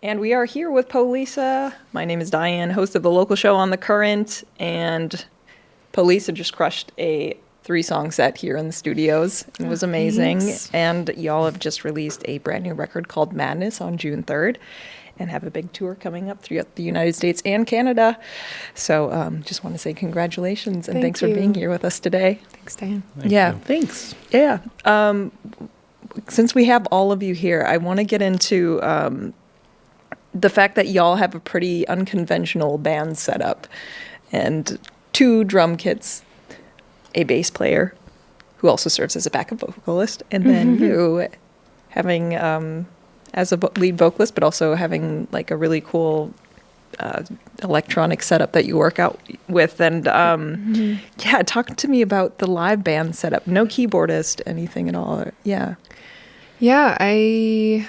And we are here with Poliça. My name is Diane, host of the local show On the Current, and Poliça just crushed a 3-song set here in the studios. It was amazing. Thanks. And y'all have just released a brand new record called Madness on June 3rd and have a big tour coming up throughout the United States and Canada. So just want to say congratulations and thanks for being here with us today. Thanks, Diane. Thank you. Thanks. Yeah. Since we have all of you here, I want to get into the fact that y'all have a pretty unconventional band setup and 2 drum kits, a bass player who also serves as a backup vocalist, and then you having as a lead vocalist, but also having like a really cool electronic setup that you work out with. And yeah, talk to me about the live band setup. No keyboardist, anything at all. Yeah. Yeah, I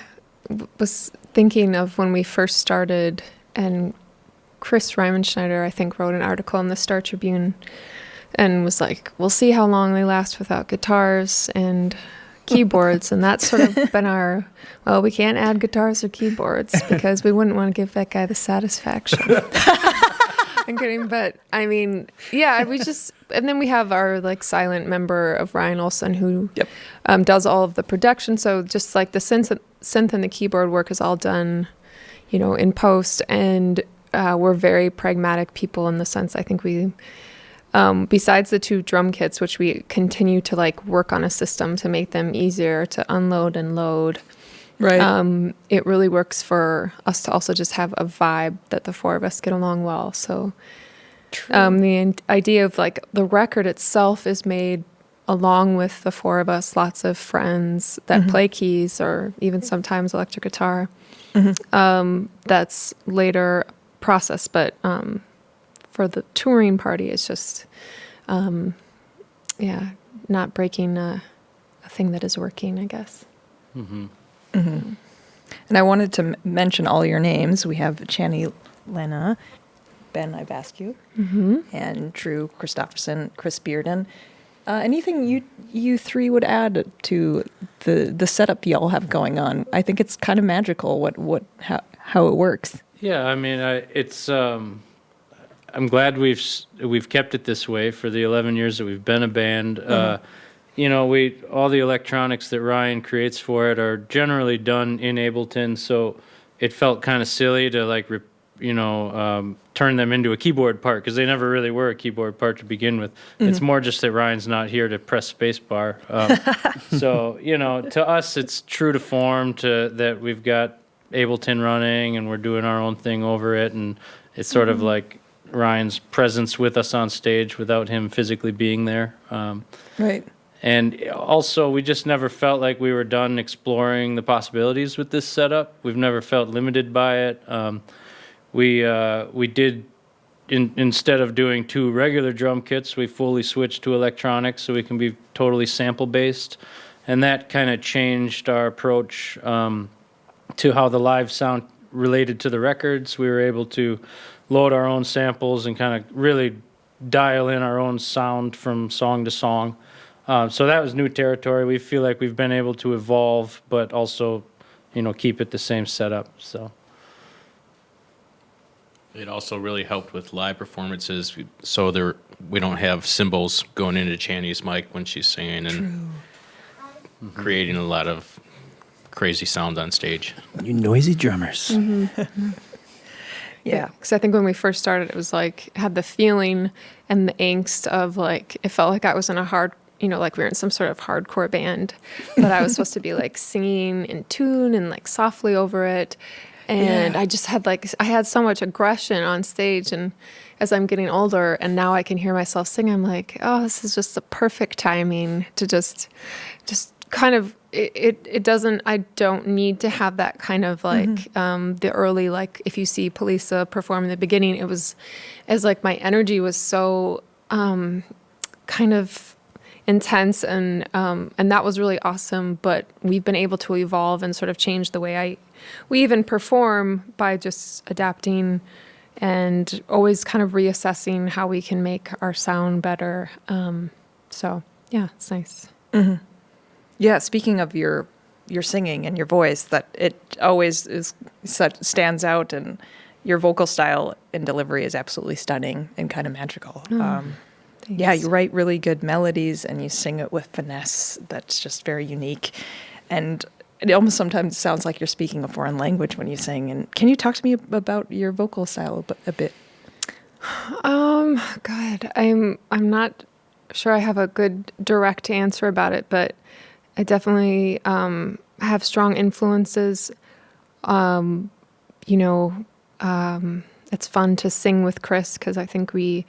was thinking of when we first started, and Chris Riemenschneider, I think, wrote an article in the Star Tribune and was like, we'll see how long they last without guitars and keyboards. And that's sort of been our, well, we can't add guitars or keyboards because we wouldn't want to give that guy the satisfaction. I'm kidding, but I mean, yeah, we just, and then we have our like silent member of Ryan Olson who does all of the production. So just like the synth and the keyboard work is all done, you know, in post. And we're very pragmatic people in the sense, I think we, besides the 2 drum kits, which we continue to like work on a system to make them easier to unload and load. Right. It really works for us to also just have a vibe that the 4 of us get along well. So the idea of like the record itself is made along with the 4 of us, lots of friends that play keys or even sometimes electric guitar. That's later process, but for the touring party, it's just, not breaking a thing that is working, I guess. And I wanted to mention all your names. We have Channy Leaneagh, Ben Ivascu, and Drew Christopherson, Chris Bierden. Anything you 3 would add to the setup y'all have going on? I think it's kind of magical how it works. Yeah, I mean, it's. I'm glad we've kept it this way for the 11 years that we've been a band. You know, all the electronics that Ryan creates for it are generally done in Ableton, so it felt kind of silly to like, turn them into a keyboard part because they never really were a keyboard part to begin with. It's more just that Ryan's not here to press spacebar. So, you know, to us, it's true to form that we've got Ableton running and we're doing our own thing over it, and it's sort of like Ryan's presence with us on stage without him physically being there. Right. And also, we just never felt like we were done exploring the possibilities with this setup. We've never felt limited by it. We did, instead of doing 2 regular drum kits, we fully switched to electronics so we can be totally sample-based. And that kind of changed our approach to how the live sound related to the records. We were able to load our own samples and kind of really dial in our own sound from song to song. So that was new territory. We feel like we've been able to evolve, but also, you know, keep it the same setup. So it also really helped with live performances. So we don't have cymbals going into Channy's mic when she's singing and creating a lot of crazy sounds on stage. You noisy drummers. Yeah, because I think when we first started, it was like, had the feeling and the angst of like, it felt like I was in a like we were in some sort of hardcore band, but I was supposed to be like singing in tune and like softly over it. And I just had I had so much aggression on stage. And as I'm getting older and now I can hear myself sing, I'm like, oh, this is just the perfect timing to just kind of, it doesn't, I don't need to have that kind of like, the early, like if you see Poliça perform in the beginning, it was as like my energy was so kind of intense and that was really awesome. But we've been able to evolve and sort of change the way we even perform by just adapting and always kind of reassessing how we can make our sound better. So yeah, it's nice. Yeah, speaking of your your singing and your voice that it always stands out, and your vocal style and delivery is absolutely stunning and kind of magical. Yeah, you write really good melodies and you sing it with finesse that's just very unique. And it almost sometimes sounds like you're speaking a foreign language when you sing. And can you talk to me about your vocal style a bit? God, I'm not sure I have a good direct answer about it, but I definitely have strong influences. It's fun to sing with Chris because I think we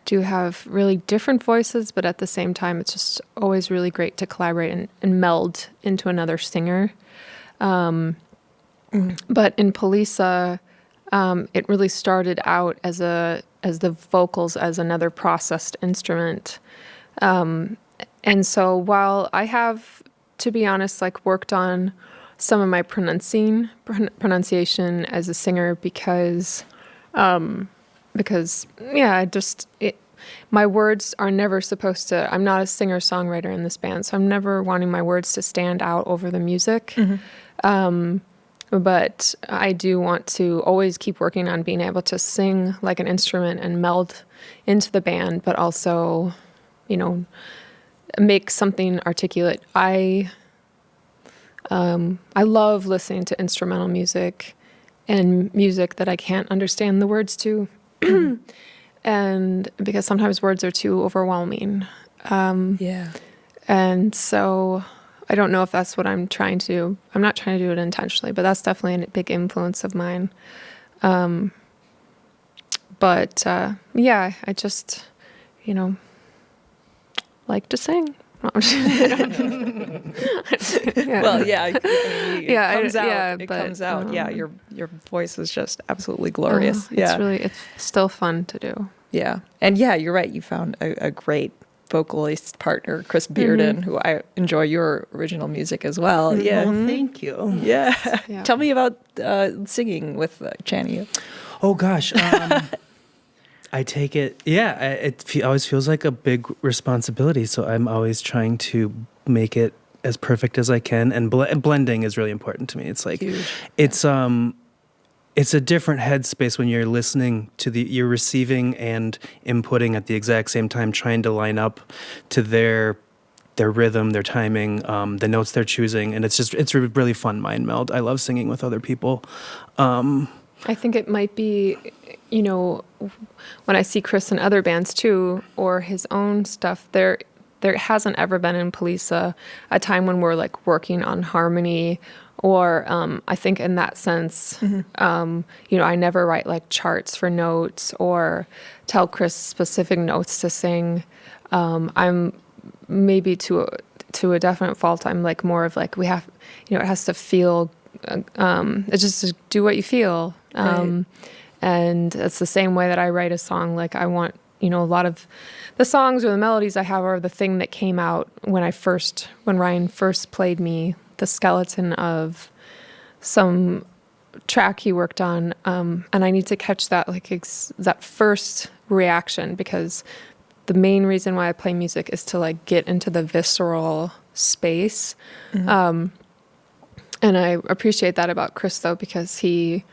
do have really different voices, but at the same time, it's just always really great to collaborate and meld into another singer. But in Poliça, it really started out as the vocals as another processed instrument. And so while I have, to be honest, like worked on some of my pronunciation as a singer because my words are never supposed to, I'm not a singer-songwriter in this band, so I'm never wanting my words to stand out over the music. But I do want to always keep working on being able to sing like an instrument and meld into the band, but also, make something articulate. I love listening to instrumental music and music that I can't understand the words to. And because sometimes words are too overwhelming. And so I don't know if that's what I'm trying to do. I'm not trying to do it intentionally, but that's definitely a big influence of mine. I just, like to sing. Well, yeah. It comes out. Yeah, your voice is just absolutely glorious. It's still fun to do. Yeah, and yeah, you're right. You found a great vocalist partner, Chris Bierden, who I enjoy your original music as well. Yeah, Thank you. Yeah. Tell me about singing with Channy. Oh gosh. I take it, it always feels like a big responsibility, so I'm always trying to make it as perfect as I can, and blending is really important to me. It's like, huge. It's a different headspace when you're listening to you're receiving and inputting at the exact same time, trying to line up to their rhythm, their timing, the notes they're choosing, and it's a really fun mind meld. I love singing with other people. I think it might be, when I see Chris in other bands too, or his own stuff, there hasn't ever been in Poliça a time when we're like working on harmony, or I think in that sense, I never write like charts for notes or tell Chris specific notes to sing. I'm maybe to a definite fault. I'm like more of like, we have, it has to feel. It's just to do what you feel. Right. And it's the same way that I write a song. Like I want, a lot of the songs or the melodies I have are the thing that came out when Ryan first played me the skeleton of some track he worked on. And I need to catch that, like that first reaction, because the main reason why I play music is to like get into the visceral space. And I appreciate that about Chris, though, because he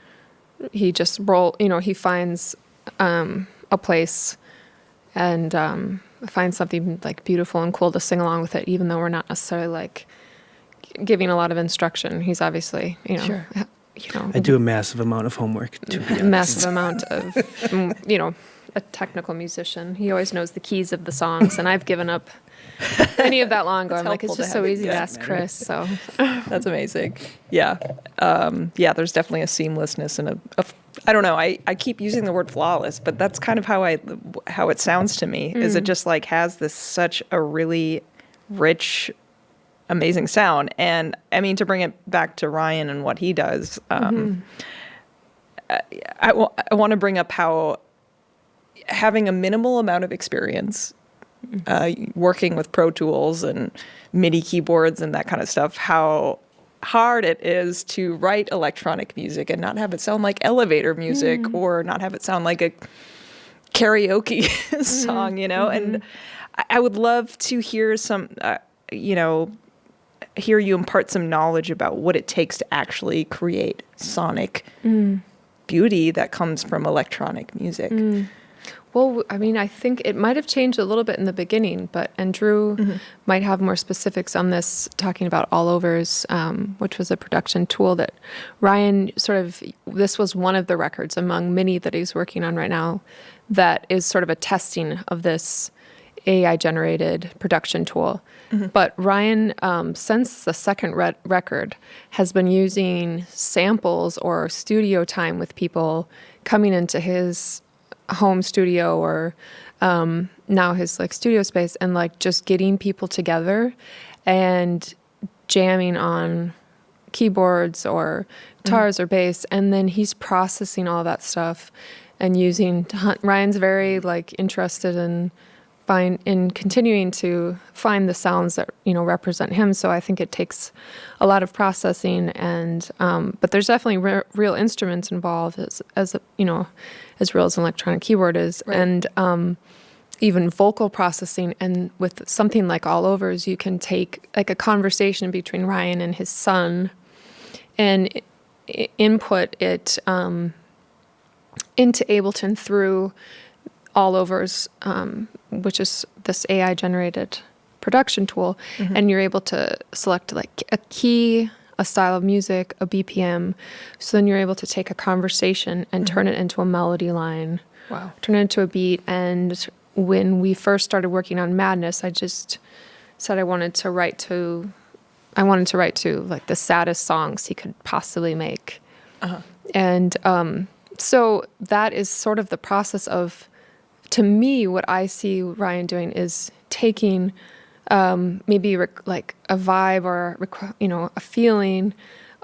just he finds a place and finds something like beautiful and cool to sing along with it, even though we're not necessarily like giving a lot of instruction. He's obviously, Sure. I do a massive amount of homework, to be honest. Massive amount of, a technical musician. He always knows the keys of the songs, and I've given up any of that long ago. I'm like, it's just so easy to ask Chris. So that's amazing. Yeah. There's definitely a seamlessness and I don't know. I keep using the word flawless, but that's kind of how it sounds to me. Is it just like has such a really rich, amazing sound. And I mean, to bring it back to Ryan and what he does, I want to bring up how having a minimal amount of experience working with Pro Tools and MIDI keyboards and that kind of stuff, how hard it is to write electronic music and not have it sound like elevator music or not have it sound like a karaoke song, And I would love to hear some, hear you impart some knowledge about what it takes to actually create sonic beauty that comes from electronic music. Well, I mean, I think it might have changed a little bit in the beginning, and Drew might have more specifics on this, talking about AllOvers, which was a production tool that Ryan this was one of the records among many that he's working on right now that is sort of a testing of this AI-generated production tool. But Ryan, since the second record, has been using samples or studio time with people coming into his home studio or now his like studio space, and like just getting people together and jamming on keyboards or guitars or bass, and then he's processing all that stuff and using Ryan's very like interested in continuing to find the sounds that represent him. So I think it takes a lot of processing, and but there's definitely real instruments involved as real as an electronic keyboard is, right. And even vocal processing. And with something like AllOvers, you can take like a conversation between Ryan and his son and input it into Ableton through AllOvers, which is this AI-generated production tool, and you're able to select like a key, a style of music, a BPM. So then you're able to take a conversation and turn it into a melody line. Wow. Turn it into a beat. And when we first started working on Madness, I just said I wanted to write to like the saddest songs he could possibly make. And so that is sort of the process of, to me, what I see Ryan doing is taking maybe like a vibe or a feeling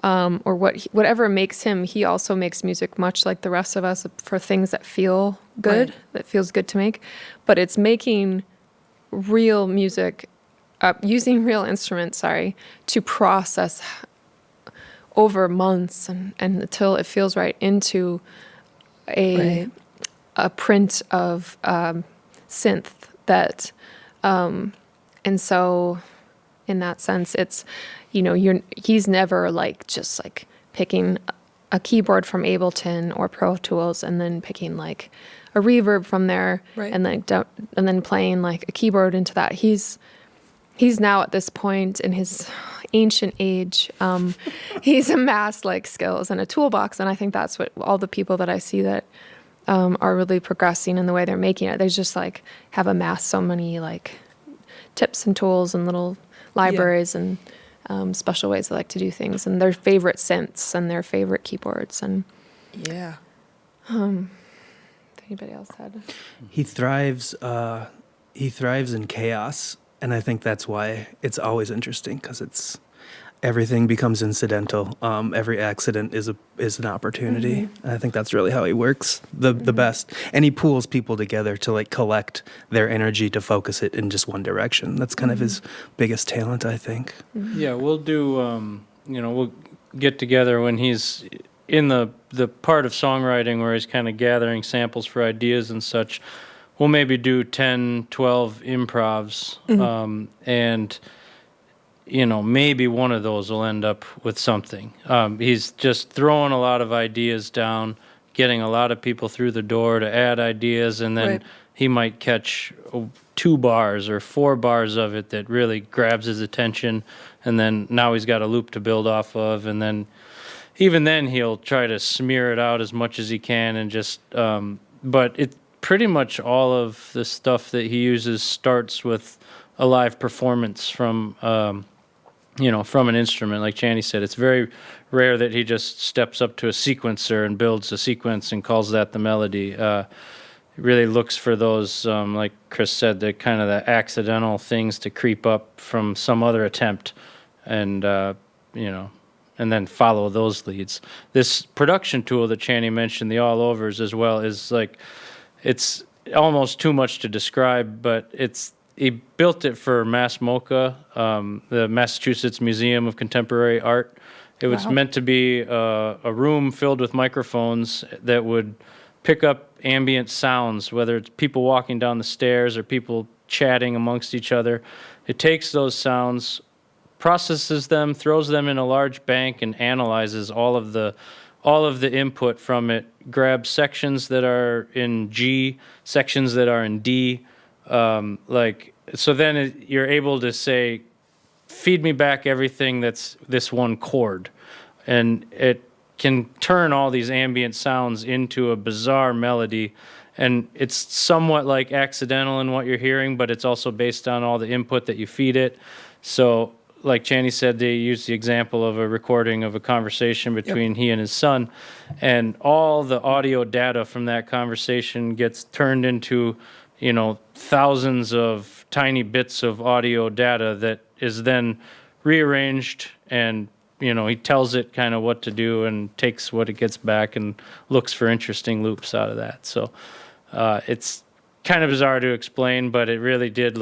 or whatever makes him. He also makes music much like the rest of us for things that feel good, right. that feels good to make. But it's making real music, using real instruments, to process over months and until it feels right into a print of synth that, and so in that sense, it's, he's never like just like picking a keyboard from Ableton or Pro Tools and then picking like a reverb from there, right. and then playing like a keyboard into that. He's now at this point in his ancient age, he's amassed like skills and a toolbox, and I think that's what all the people that I see that are really progressing in the way they're making it. They just like have amassed so many like tips and tools and little libraries and special ways they like to do things, and their favorite synths and their favorite keyboards. And yeah. if anybody else had, He thrives in chaos, and I think that's why it's always interesting, because everything becomes incidental. Every accident is an opportunity. And I think that's really how he works the best. And he pulls people together to like collect their energy to focus it in just one direction. That's kind of his biggest talent, I think. Yeah, we'll do, we'll get together when he's in the part of songwriting where he's kind of gathering samples for ideas and such. We'll maybe do 10, 12 improvs, and maybe one of those will end up with something. He's just throwing a lot of ideas down, getting a lot of people through the door to add ideas, and then he might catch 2 bars or 4 bars of it that really grabs his attention, and then now he's got a loop to build off of, and then even then he'll try to smear it out as much as he can, and just but it pretty much all of the stuff that he uses starts with a live performance from from an instrument. Like Channy said, it's very rare that he just steps up to a sequencer and builds a sequence and calls that the melody. He really looks for those, like Chris said, the kind of the accidental things to creep up from some other attempt, and and then follow those leads. This production tool that Channy mentioned, the AllOvers as well, is like, it's almost too much to describe, but he built it for MassMocha, the Massachusetts Museum of Contemporary Art. It was meant to be a room filled with microphones that would pick up ambient sounds, whether it's people walking down the stairs or people chatting amongst each other. It takes those sounds, processes them, throws them in a large bank, and analyzes all of the input from it. Grabs sections that are in G, sections that are in D, so then you're able to say, feed me back everything that's this one chord, and it can turn all these ambient sounds into a bizarre melody. And it's somewhat like accidental in what you're hearing, but it's also based on all the input that you feed it. So, like Channy said, they used the example of a recording of a conversation between he and his son. And all the audio data from that conversation gets turned into, thousands of tiny bits of audio data that is then rearranged, and he tells it kind of what to do and takes what it gets back and looks for interesting loops out of that. So it's kind of bizarre to explain, but it really did,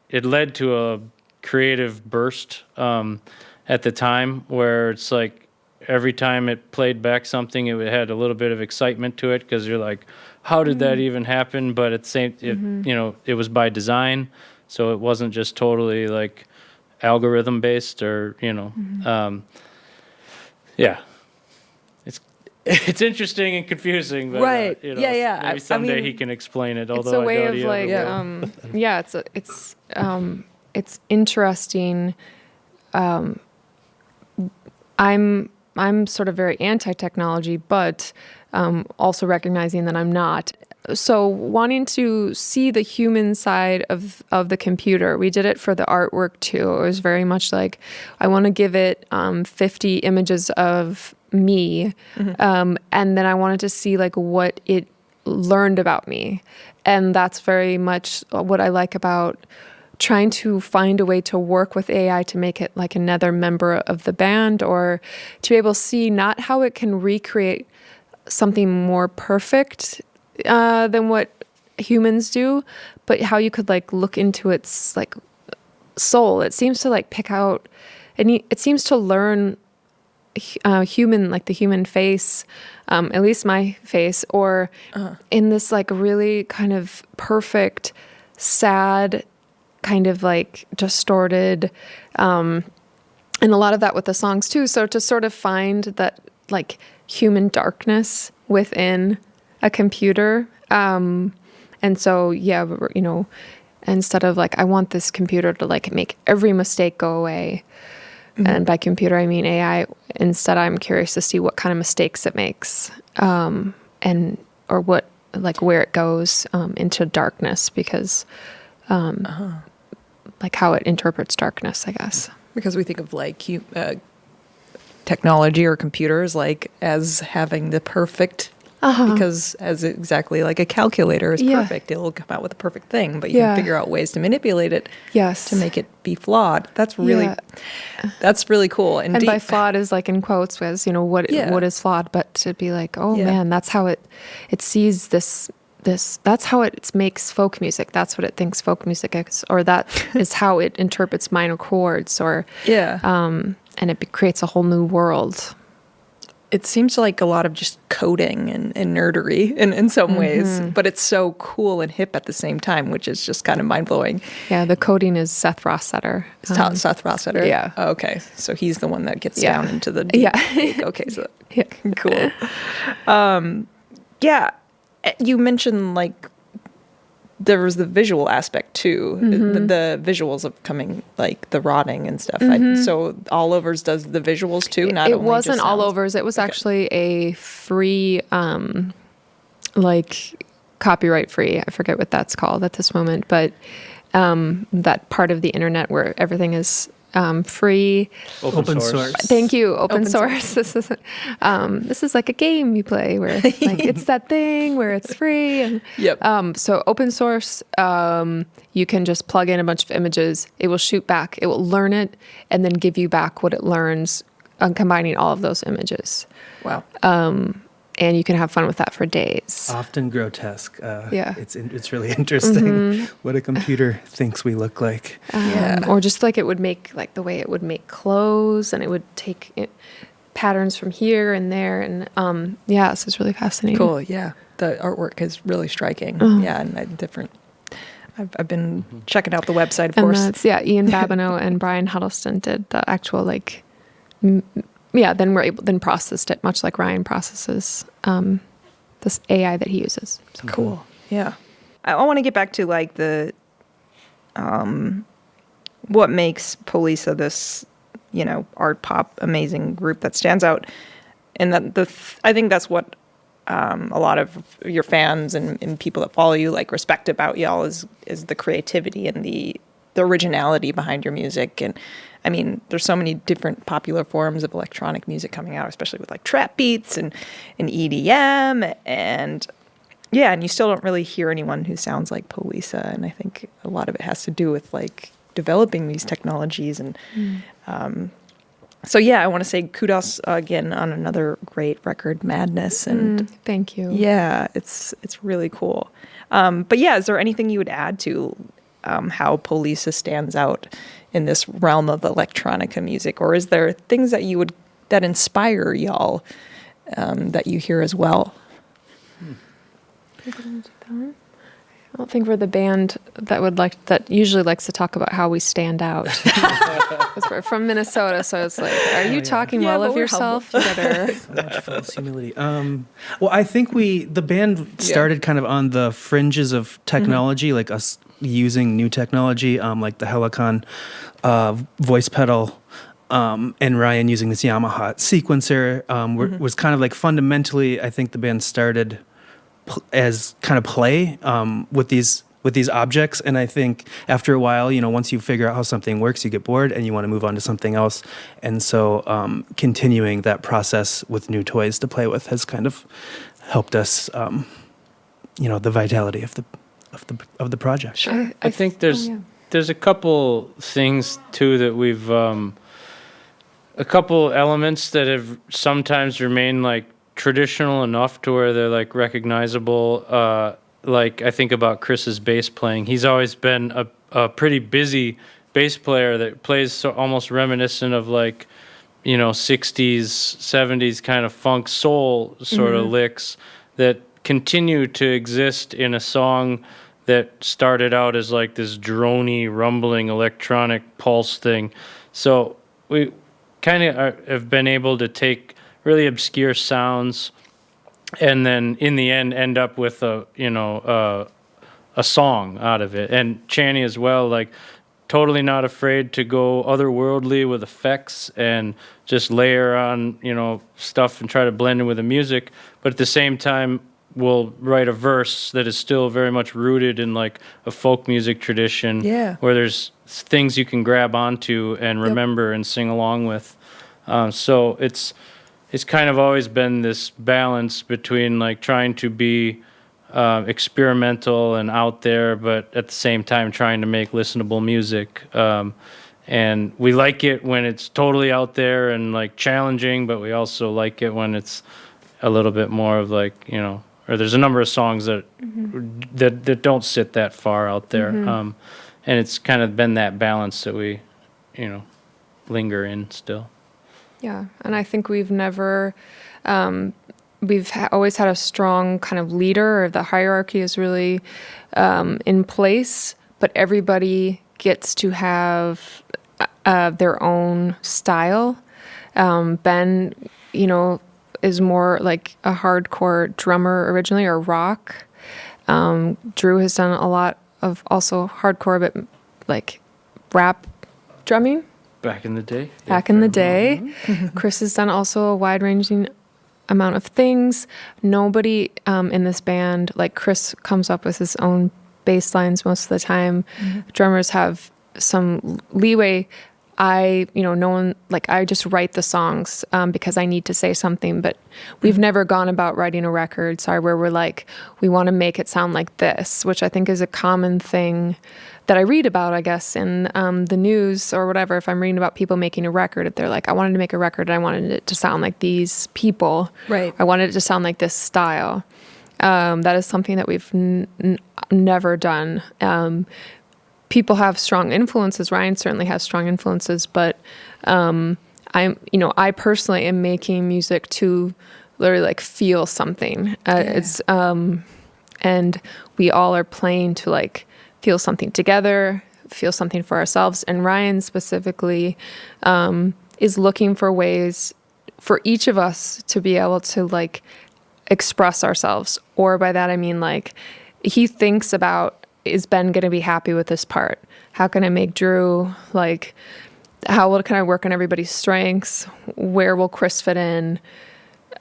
it led to a creative burst at the time, where it's like every time it played back something, it had a little bit of excitement to it, because you're like, how did that even happen? But at the same, it was by design, so it wasn't just totally like algorithm based, or it's interesting and confusing, but Right. maybe someday he can explain it. It's Although a way I of doubt he ever will. it's interesting. I'm sort of very anti-technology, but also recognizing that I'm not. So wanting to see the human side of the computer, we did it for the artwork too. It was very much like, I want to give it 50 images of me, and then I wanted to see like what it learned about me. And that's very much what I like about trying to find a way to work with AI to make it like another member of the band, or to be able to see not how it can recreate something more perfect than what humans do, but how you could like look into its like soul. It seems to like pick out, and it seems to learn human, like the human face, at least my face, or in this like really kind of perfect, sad, kind of like distorted, and a lot of that with the songs too. So to sort of find that like human darkness within a computer, and so instead of like, I want this computer to like make every mistake go away, and by computer I mean AI, instead I'm curious to see what kind of mistakes it makes, and or what, like where it goes into darkness, because like how it interprets darkness, I guess. Because we think of like technology or computers like as having the perfect, because as exactly like a calculator is perfect, it'll come out with a perfect thing, but you can figure out ways to manipulate it to make it be flawed. That's really cool. And by flawed is like in quotes, as what is flawed, but to be like, man, that's how it sees this, that's how it makes folk music. That's what it thinks folk music is, or that is how it interprets minor chords, or and it creates a whole new world. It seems like a lot of just coding and nerdery in some ways, but it's so cool and hip at the same time, which is just kind of mind-blowing. Yeah, the coding is Seth Rossetter. Seth Rossetter? Yeah. Oh, okay, so he's the one that gets down into the deep. Okay, so cool. You mentioned like there was the visual aspect too, the visuals of coming, like the rotting and stuff. So AllOvers does the visuals too. It wasn't AllOvers. It was actually a free, like copyright free. I forget what that's called at this moment, but that part of the internet where everything is free. Open source. Thank you. Open source. This is like a game you play where like it's that thing where it's free. And, so open source, you can just plug in a bunch of images. It will shoot back. It will learn it and then give you back what it learns, combining all of those images. Wow. And you can have fun with that for days. Often grotesque. It's really interesting what a computer thinks we look like. Or just like it would make, like the way it would make clothes, and it would take patterns from here and there. And so it's really fascinating. Cool, yeah. The artwork is really striking. Yeah, and different. I've been checking out the website, of And course. that's, Ian Babineau and Brian Huddleston did the actual then processed it, much like Ryan processes this AI that he uses. So. Cool. Yeah. I want to get back to like the what makes Poliça this, art pop amazing group that stands out, and that I think that's what a lot of your fans and people that follow you like respect about y'all is the creativity and the originality behind your music. And I mean, there's so many different popular forms of electronic music coming out, especially with like trap beats and EDM and you still don't really hear anyone who sounds like Poliça. And I think a lot of it has to do with like developing these technologies. And so, I want to say kudos again on another great record, Madness. And thank you. Yeah, it's really cool. But is there anything you would add to how Poliça stands out in this realm of electronica music? Or is there things that inspire y'all that you hear as well? I don't think we're the band that usually likes to talk about how we stand out. 'Cause we're from Minnesota, so it's like, are you talking well of yourself? You better. So much false humility. Well, I think the band started kind of on the fringes of technology, like us using new technology, like the Helicon voice pedal, and Ryan using this Yamaha sequencer. Was kind of like fundamentally, I think the band started as kind of play with these objects, and I think after a while, once you figure out how something works, you get bored and you want to move on to something else. And so continuing that process with new toys to play with has kind of helped us, the vitality of the project. Sure. I think there's a couple things too that we've a couple elements that have sometimes remained like traditional enough to where they're like recognizable. Like I think about Chris's bass playing. He's always been a pretty busy bass player that plays so almost reminiscent of like, 60s, 70s kind of funk soul sort of licks that continue to exist in a song that started out as like this droney, rumbling electronic pulse thing. So we kind of have been able to take really obscure sounds and then in the end up with a song out of it. And Channy as well, like totally not afraid to go otherworldly with effects and just layer on, stuff and try to blend in with the music. But at the same time, we'll write a verse that is still very much rooted in like a folk music tradition where there's things you can grab onto and remember and sing along with. So it's kind of always been this balance between like trying to be experimental and out there, but at the same time trying to make listenable music. And we like it when it's totally out there and like challenging, but we also like it when it's a little bit more of like, or there's a number of songs that that don't sit that far out there. And it's kind of been that balance that we, linger in still. Yeah, and I think we've never, always had a strong kind of leader, or the hierarchy is really in place, but everybody gets to have their own style. Ben, is more like a hardcore drummer originally, or rock. Drew has done a lot of also hardcore, but like rap drumming. Back in the day. Chris has done also a wide-ranging amount of things. Nobody in this band, like Chris comes up with his own bass lines most of the time. Drummers have some leeway. No one, like I just write the songs because I need to say something, but we've never gone about writing a record, where we're like, we want to make it sound like this, which I think is a common thing that I read about, I guess, in the news or whatever. If I'm reading about people making a record, if they're like, I wanted to make a record and I wanted it to sound like these people. Right. I wanted it to sound like this style. That is something that we've never done. People have strong influences. Ryan certainly has strong influences, but I personally am making music to literally like feel something. It's and we all are playing to like feel something together, feel something for ourselves. And Ryan specifically is looking for ways for each of us to be able to like express ourselves. Or by that I mean like he thinks about, is Ben going to be happy with this part? How can I make Drew like, can I work on everybody's strengths? Where will Chris fit in?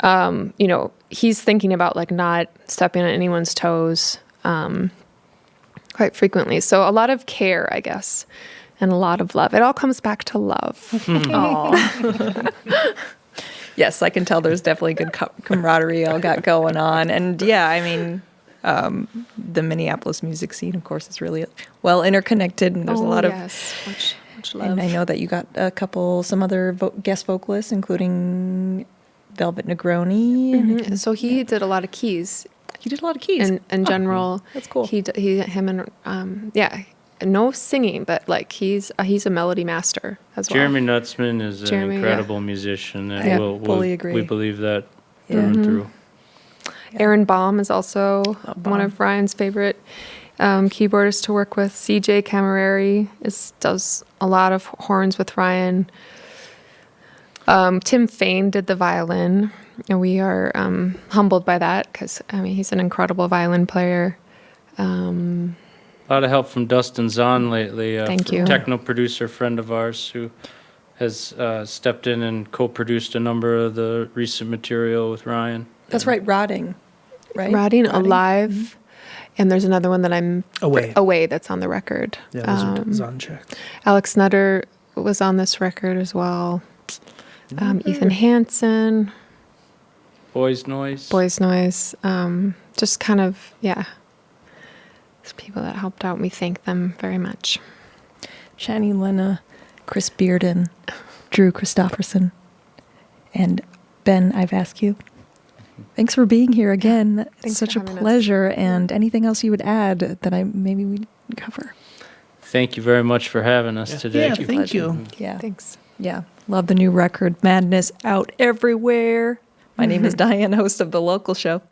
You know, he's thinking about like not stepping on anyone's toes quite frequently. So a lot of care, I guess, and a lot of love. It all comes back to love. Aw. Yes, I can tell there's definitely good camaraderie all got going on. And yeah, I mean, the Minneapolis music scene, of course, is really well interconnected, and there's a lot of much love. And I know that you got some other guest vocalists, including Velvet Negroni. Mm-hmm. So he did a lot of keys. He did a lot of keys. In general, that's cool. Him and no singing, but like he's a melody master as well. Jeremy Nutzman is an incredible musician, and fully agree. We believe that through and through. Aaron Baum is also one of Ryan's favorite keyboardists to work with. CJ Camerari does a lot of horns with Ryan. Tim Fain did the violin, and we are humbled by that because, I mean, he's an incredible violin player. A lot of help from Dustin Zahn lately. Thank you. Techno producer friend of ours who has stepped in and co-produced a number of the recent material with Ryan. That's right, Rotting, right? Rotting, Alive, and there's another one that I'm Away that's on the record. Yeah, those are Zahn checks. Alex Nutter was on this record as well. Ethan Hansen. Boys Noise. Just kind of, there's people that helped out, and we thank them very much. Channy Leaneagh, Chris Bierden, Drew Christopherson, and Ben Ivascu. Thanks for being here again. It's such a pleasure. And anything else you would add that maybe we cover? Thank you very much for having us today. Yeah, thank you. Yeah. Thanks. Yeah. Love the new record, Madness, out everywhere. My name is Diane, host of The Local Show.